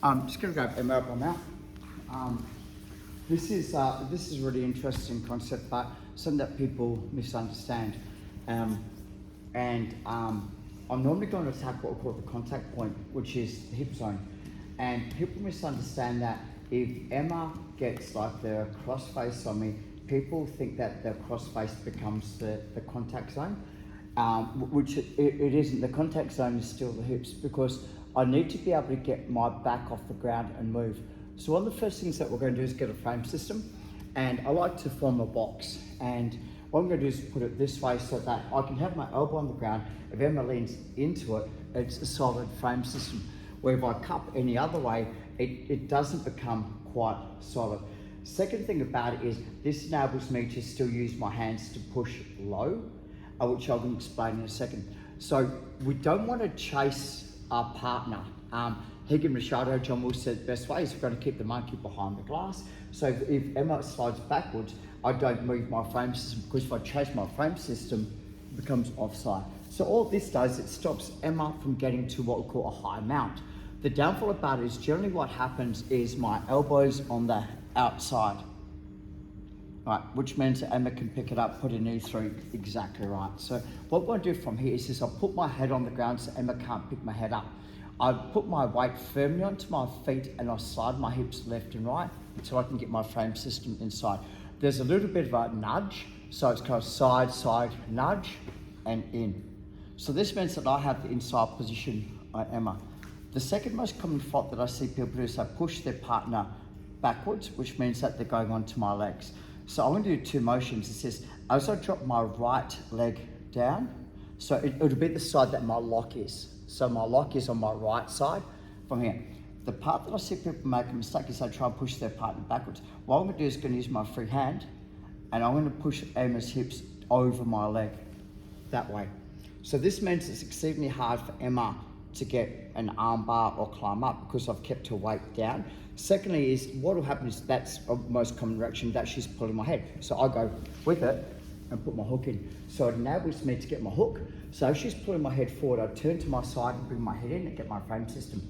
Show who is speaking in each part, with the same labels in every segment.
Speaker 1: I'm just going to go Emma up on that. This is a really interesting concept, but something that people misunderstand. I'm normally going to attack what we call the contact point, which is the hip zone. And people misunderstand that if Emma gets like the crossface on me, people think that the crossface becomes the contact zone, which it isn't. The contact zone is still the hips, because I need to be able to get my back off the ground and move. So one of the first things that we're going to do is get a frame system, and I like to form a box. And what I'm going to do is put it this way so that I can have my elbow on the ground. If Emma leans into it, it's a solid frame system. Where if I cup any other way, it doesn't become quite solid. Second thing about it is this enables me to still use my hands to push low, which I will explain in a second. So we don't want to chase our partner. Higgin Machado, John Wilson said the best way is we're going to keep the monkey behind the glass. So if Emma slides backwards, I don't move my frame system, because if I chase my frame system, it becomes offside. So all this does, it stops Emma from getting to what we call a high mount. The downfall about it is generally what happens is my elbow's on the outside, right, which means that Emma can pick it up, put her knee through exactly right. So what we're going to do from here is I'll put my head on the ground so Emma can't pick my head up. I put my weight firmly onto my feet and I slide my hips left and right until I can get my frame system inside. There's a little bit of a nudge, so it's kind of side, side, nudge, and in. So this means that I have the inside position on Emma. The second most common fault that I see people do is they push their partner backwards, which means that they're going onto my legs. So I'm going to do two motions. It says, as I drop my right leg down, so it'll be the side that my lock is. So my lock is on my right side from here. The part that I see people make a mistake is they try and push their partner backwards. What I'm going to do is going to use my free hand, and I'm going to push Emma's hips over my leg that way. So this means it's exceedingly hard for Emma to get an arm bar or climb up because I've kept her weight down. Secondly is what will happen is that's a most common reaction, that she's pulling my head. So I go with it and put my hook in. So it enables me to get my hook. So if she's pulling my head forward, I turn to my side and bring my head in and get my frame system.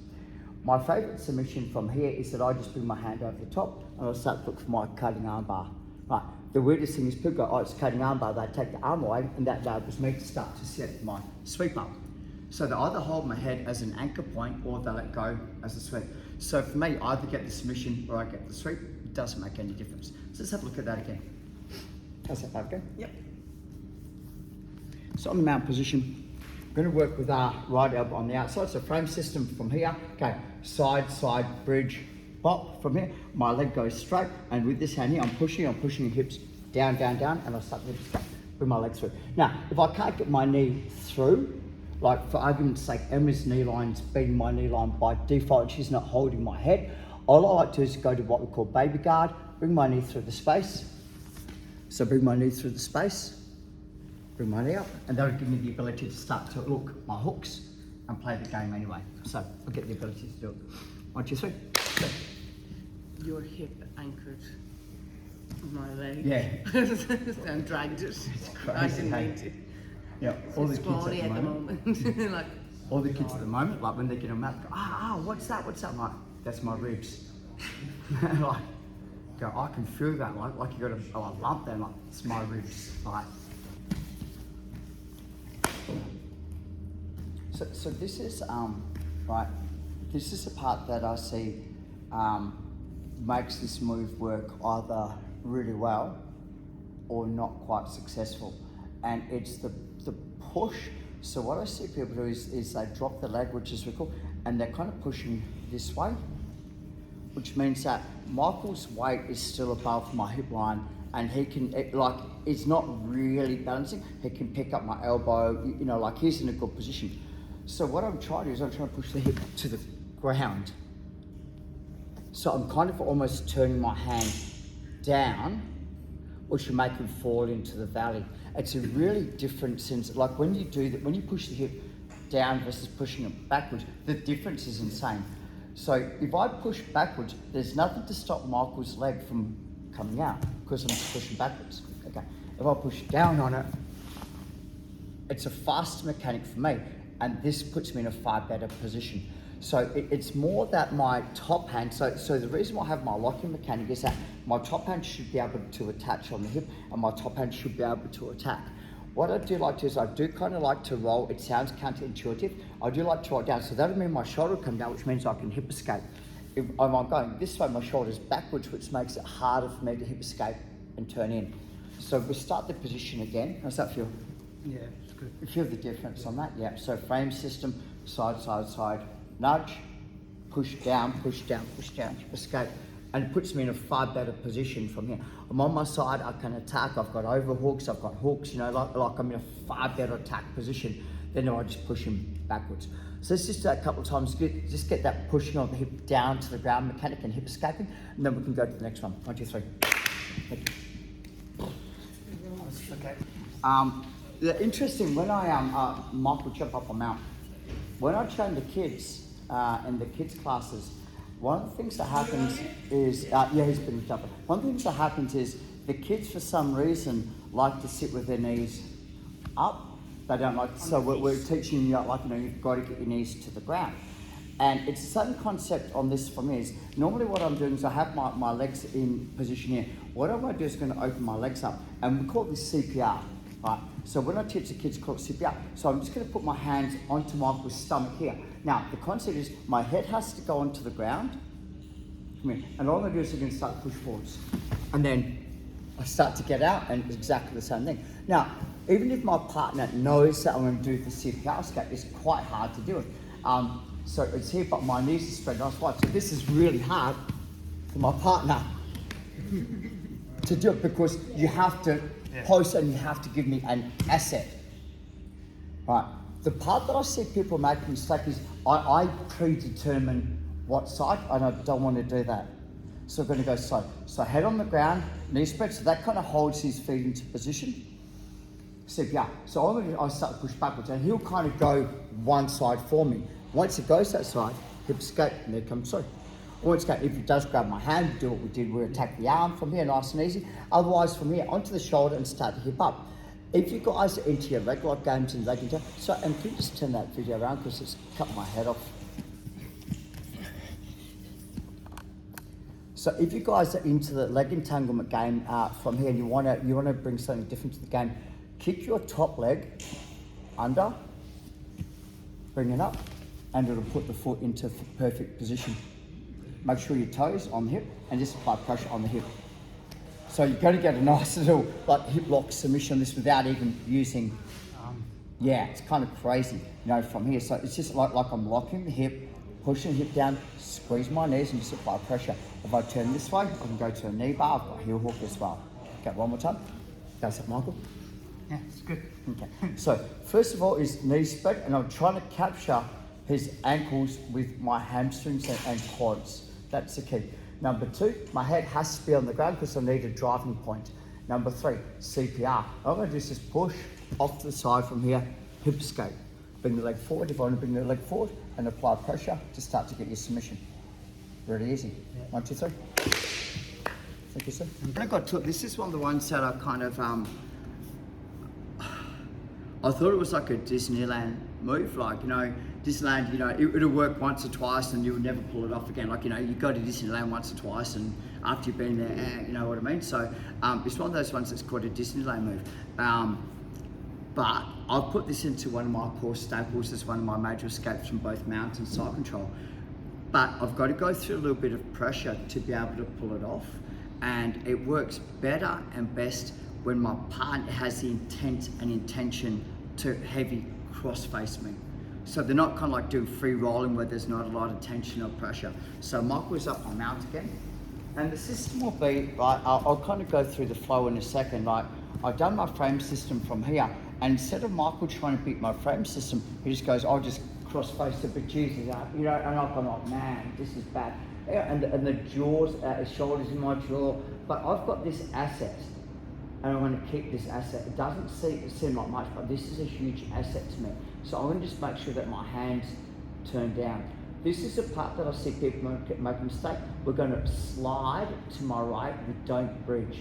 Speaker 1: My favourite submission from here is that I just bring my hand over the top and I'll start to look for my cutting arm bar. Right. The weirdest thing is people go, oh, it's cutting arm bar, they take the arm away, and that enables me to start to set my sweep up. So they either hold my head as an anchor point or they let go as a sweep. So for me, I either get the submission or I get the sweep. It doesn't make any difference. So let's have a look at that again. How's that, Bob? Yep. So on the mount position, I'm going to work with our right elbow on the outside. So frame system from here. Okay, side, side, bridge, pop from here. My leg goes straight, and with this hand here, I'm pushing the hips down, down, down, and I start to bring my leg through. Now, if I can't get my knee through, like for argument's sake, Emma's knee line's beating my knee line by default, she's not holding my head. All I like to do is go to what we call baby guard, bring my knee through the space. So bring my knee through the space, bring my knee up, and that'll give me the ability to start to look my hooks and play the game anyway. So I'll get the ability to do it. 1, 2, 3. Go.
Speaker 2: Your hip anchored my leg.
Speaker 1: Yeah.
Speaker 2: And dragged it.
Speaker 1: It's crazy.
Speaker 2: I didn't mean to.
Speaker 1: Yeah, all the
Speaker 2: It's
Speaker 1: kids
Speaker 2: body
Speaker 1: at the moment.
Speaker 2: like,
Speaker 1: All the kids at the moment, like when they get them out, go, what's that? I'm like, that's my ribs. Like, go, I can feel that, like you got a lump there, like, it's my ribs, like. So this is, right, this is the part that I see makes this move work either really well or not quite successful. And it's the push. So what I see people do is they drop the leg, which is really cool, and they're kind of pushing this way, which means that Michael's weight is still above my hip line, and he can, it's not really balancing. He can pick up my elbow, like he's in a good position. So what I'm trying to do is I'm trying to push the hip to the ground. So I'm kind of almost turning my hand down, which will make him fall into the valley. It's a really different sense. Like when you do that, when you push the hip down versus pushing it backwards, the difference is insane. So if I push backwards, there's nothing to stop Michael's leg from coming out because I'm pushing backwards. Okay. If I push down on it, it's a faster mechanic for me, and this puts me in a far better position. So it's more that my top hand, so the reason why I have my locking mechanic is that my top hand should be able to attach on the hip and my top hand should be able to attack. What I do like to is I do kind of like to roll. It sounds counterintuitive. I do like to roll down. So that'll mean my shoulder will come down, which means I can hip escape. If I'm going this way, my shoulder's backwards, which makes it harder for me to hip escape and turn in. So we start the position again. How's that feel?
Speaker 3: Yeah, it's good.
Speaker 1: You feel the difference on that? Yeah. So frame system, side, side, side, nudge, push down, hip escape. And it puts me in a far better position from here. I'm on my side, I can attack, I've got overhooks, I've got hooks, you know, like I'm in a far better attack position than if I just push him backwards. So let's just do that a couple of times, just get that pushing of the hip down to the ground, mechanic and hip escaping, and then we can go to the next one. 1, 2, 3. Thank you.
Speaker 3: Okay.
Speaker 1: The interesting, when I, Michael, jump up on Mount, when I train the kids in the kids classes, one of the things that happens is, yeah, he's been jumping. One of the things that happens is the kids, for some reason, like to sit with their knees up. They don't like, so we're teaching you, like, you know, you've got to get your knees to the ground. And it's the same concept on this for me is, normally what I'm doing is I have my legs in position here. What I'm going to do is going to open my legs up, and we call this CPR, right? So when I teach the kids, call it CPR. So I'm just going to put my hands onto Michael's stomach here. Now, the concept is my head has to go onto the ground. Come here. And all I'm going to do is I'm going to start to push forwards. And then I start to get out, and it's exactly the same thing. Now, even if my partner knows that I'm going to do the CPR escape, it's quite hard to do it. So it's here, but my knees are spread nice wide. So this is really hard for my partner to do it because you have to post and you have to give me an asset. Right. The part that I see people make a mistake is I predetermine what side, and I don't want to do that. So I'm going to go side. So head on the ground, knee spread, so that kind of holds his feet into position. CPR. So I start to push backwards, and he'll kind of go one side for me. Once it goes that side, hip escape, and there comes through. Once again, if he does grab my hand, do what we did, we attack the arm from here, nice and easy. Otherwise, from here, onto the shoulder and start to hip up. If you guys are into your regular games and leg entanglement, so, and can you just turn that video around because it's cut my head off. So if you guys are into the leg entanglement game from here and you want to bring something different to the game, kick your top leg under, bring it up, and it'll put the foot into perfect position. Make sure your toes on the hip and just apply pressure on the hip. So you're going to get a nice little like hip lock submission on this without even using, yeah, it's kind of crazy, you know, from here. So it's just like I'm locking the hip, pushing the hip down, squeeze my knees and just apply pressure. If I turn this way, I can go to a knee bar, I've got a heel hook as well. Okay, one more time. That's it, Michael.
Speaker 3: Yeah, it's good.
Speaker 1: Okay, so first of all is knee spread, and I'm trying to capture his ankles with my hamstrings and quads. That's the key. Number 2, my head has to be on the ground because I need a driving point. Number 3, CPR. All I'm going to do is just push off to the side from here, hip escape. Bring the leg forward if I want to bring the leg forward and apply pressure to start to get your submission. Really easy.
Speaker 3: Yeah.
Speaker 1: 1, 2, 3. Thank you, sir. I got to it. This is one of the ones that I kind of, I thought it was like a Disneyland move, like, you know, Disneyland, you know, it'll work once or twice and you would never pull it off again. Like, you know, you go to Disneyland once or twice and after you've been there, you know what I mean? So it's one of those ones that's called a Disneyland move. But I've put this into one of my core staples as one of my major escapes from both mount and side control. But I've got to go through a little bit of pressure to be able to pull it off. And it works better and best when my partner has the intent and intention to heavy cross-face me. So they're not kind of like doing free rolling where there's not a lot of tension or pressure. So Michael is up on mount again. And the system will be, like, I'll kind of go through the flow in a second. Like, I've done my frame system from here, and instead of Michael trying to beat my frame system, he just goes, I'll just cross-face it, but Jesus, you know, and I'm like, man, this is bad. Yeah, and the jaws, his shoulders in my jaw, but I've got this asset, and I'm going to keep this asset. It doesn't seem like much, but this is a huge asset to me. So I'm going to just make sure that my hands turn down. This is the part that I see people make a mistake. We're going to slide to my right, we don't bridge.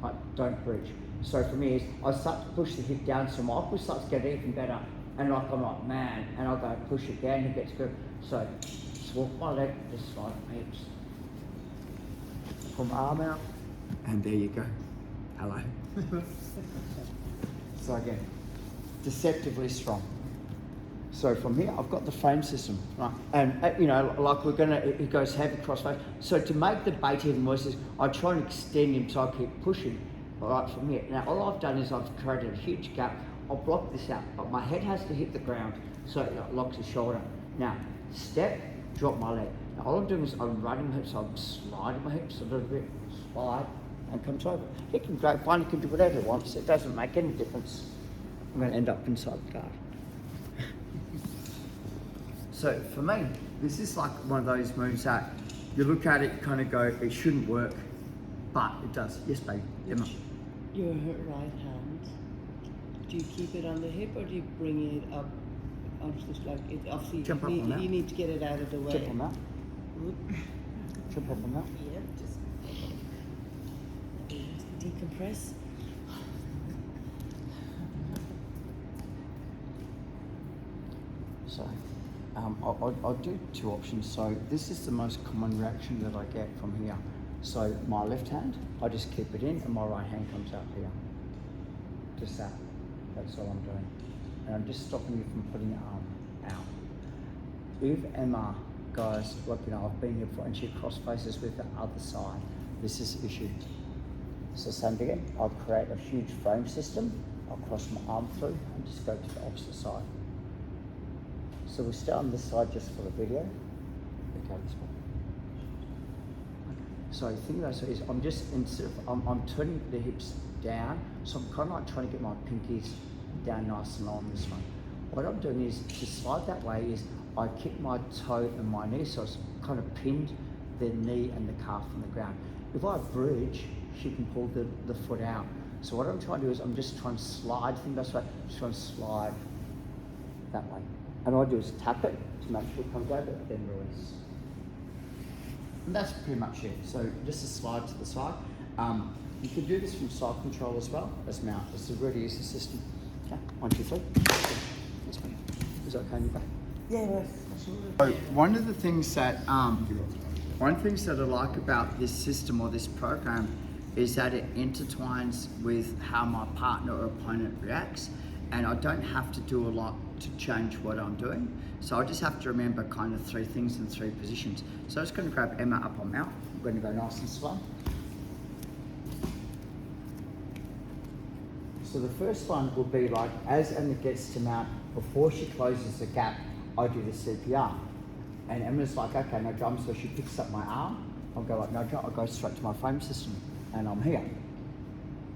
Speaker 1: Right, don't bridge. So for me, is I start to push the hip down, so my upper starts getting even better. And like, I'm like, man, and I'll go push again, it gets good. So, swap my leg, just slide my hips. Pull my arm out, and there you go. Hello. So again, deceptively strong. So from here, I've got the frame system, right? And you know, like it goes heavy crossface. So to make the bait even worse is I try and extend him so I keep pushing right from here. Now all I've done is I've created a huge gap. I'll block this out, but my head has to hit the ground so it locks his shoulder. Now, step, drop my leg. Now all I'm doing is I'm running my hips, so I'm sliding my hips a little bit, slide, and comes over. He can grab one, he can do whatever he wants. It doesn't make any difference. I'm going to end up inside the guard. So for me, this is like one of those moves that you look at it, you kind of go, it shouldn't work, but it does. Yes, babe. Emma.
Speaker 2: Your right hand, do you keep it on the hip or do you bring it up onto this, like, it obviously
Speaker 1: Jump up on that.
Speaker 2: you need to get it out of the way.
Speaker 1: Jump on that. Jump up on that.
Speaker 2: Yeah, just decompress.
Speaker 1: So, I'll do two options. So this is the most common reaction that I get from here. So my left hand, I just keep it in and my right hand comes out here. Just that. That's all I'm doing. And I'm just stopping you from putting your arm out. If Emma goes, look, you know, I've been here before, and she cross faces with the other side, this is the issue. So same again, I'll create a huge frame system, I'll cross my arm through and just go to the opposite side. So we'll stay on this side just for the video. Okay, this one. Okay. So the thing though, so is I'm just, instead of, I'm turning the hips down, so I'm kind of like trying to get my pinkies down nice and low on this one. What I'm doing is, to slide that way is, I kick my toe and my knee, so it's kind of pinned the knee and the calf from the ground. If I bridge, she can pull the foot out. So what I'm trying to do is, I'm just trying to slide, think that's right, just trying to slide that way. And all I do is tap it to make sure it comes over, then release. And that's pretty much it. So just a slide to the side. You can do this from side control as well as mount. It's a really easy system. Okay, 1, 2, 3. That's fine. Is that okay in your back?
Speaker 2: Yeah,
Speaker 1: So one of the things that I like about this system or this program is that it intertwines with how my partner or opponent reacts, and I don't have to do a lot to change what I'm doing. So I just have to remember kind of 3 things in 3 positions. So I'm just going to grab Emma up on mount. I'm going to go nice and slow. So the first one will be like, as Emma gets to mount, before she closes the gap, I do the CPR. And Emma's like, okay, no drum, so she picks up my arm. I'll go like, no drum, I'll go straight to my frame system, and I'm here.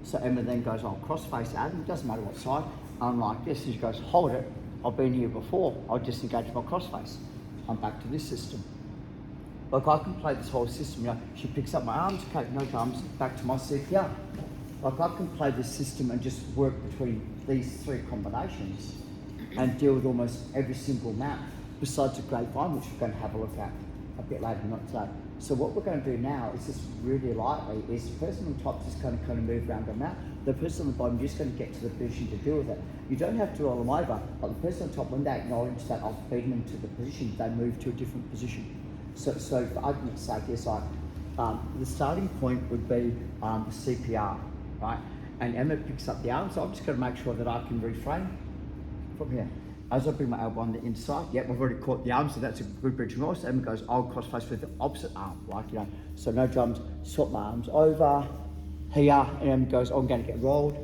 Speaker 1: So Emma then goes, I'll cross face Adam, doesn't matter what side. I'm like this, and she goes, hold it, I've been here before, I'll disengage my cross face. I'm back to this system. Like I can play this whole system, you know, she picks up my arms, okay, no drums, back to my CPR. Like I can play this system and just work between these 3 combinations and deal with almost every single map, besides the grapevine, which we're going to have a look at a bit later, not today. So what we're going to do now is just really lightly, is the person on top just kind of move around the map. The person on the bottom, you're just going to get to the position to deal with it. You don't have to roll them over, but the person on top, when they acknowledge that I've beaten them to the position, they move to a different position. So for argument's sake, it's like, the starting point would be the CPR, right? And Emma picks up the arm, so I'm just going to make sure that I can reframe from here. As I bring my elbow on the inside, yep, I've already caught the arm, so that's a good bridge and roll. So Emma goes, I'll cross face with the opposite arm, like, you know, so no drums, swap my arms over, here, and Emma goes, I'm going to get rolled,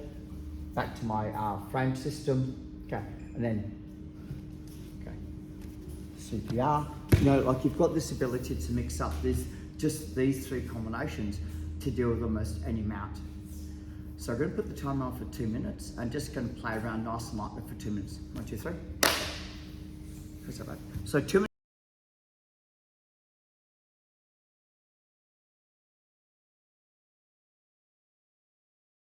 Speaker 1: back to my frame system, okay, and then, okay, CPR. You know, like you've got this ability to mix up just these 3 combinations to deal with almost any mount. So I'm going to put the timer on for 2 minutes and just going to play around nice and lightly for 2 minutes. 1, 2, 3. So 2 minutes.